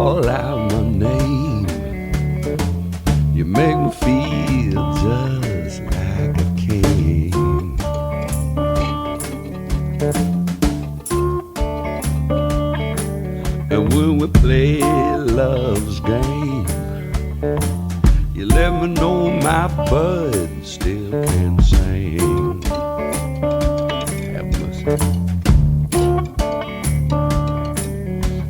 call out my name, you make me feel just like a king. And when we play love's game, you let me know my bud still can sing. Have mercy.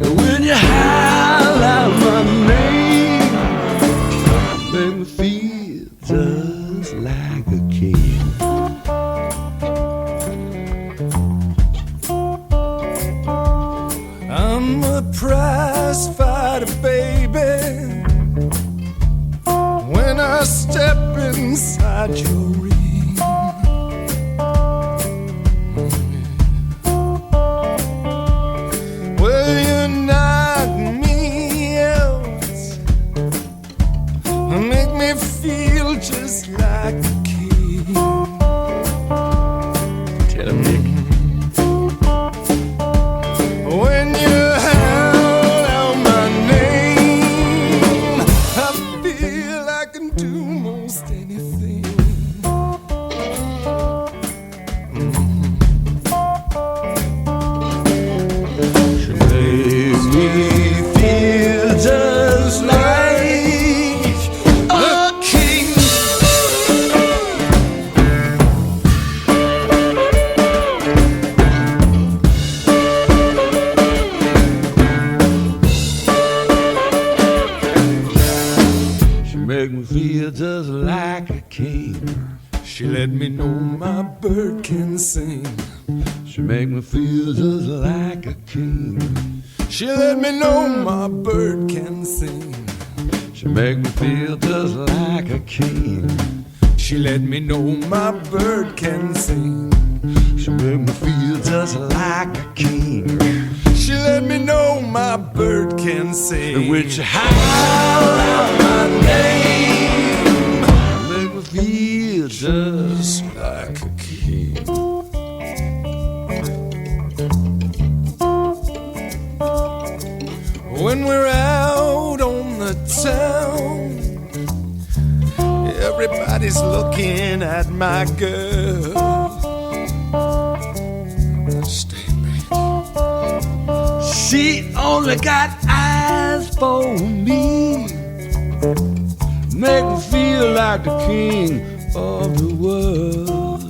And when you howl out my name, make me feel just like a king. I'm a prize fighter, baby. When I step inside your ring, well, you knock me out, make me feel just like a king. Tell him, Nick. When you howl out my name, I feel I can do most anything. She made me feel just like a king. She make me feel just like a king. She let me know my bird can sing. She make me feel just like a king. She let me know my bird can sing. She make me feel just like a king. She let me know my bird can sing. She make me feel just like a king. She let me know my bird can sing. And when she howl out my name, make me feel just like a king. When we're out on the town, everybody's looking at my girl. Stay back. She only got eyes for me, make me feel like the king of the world.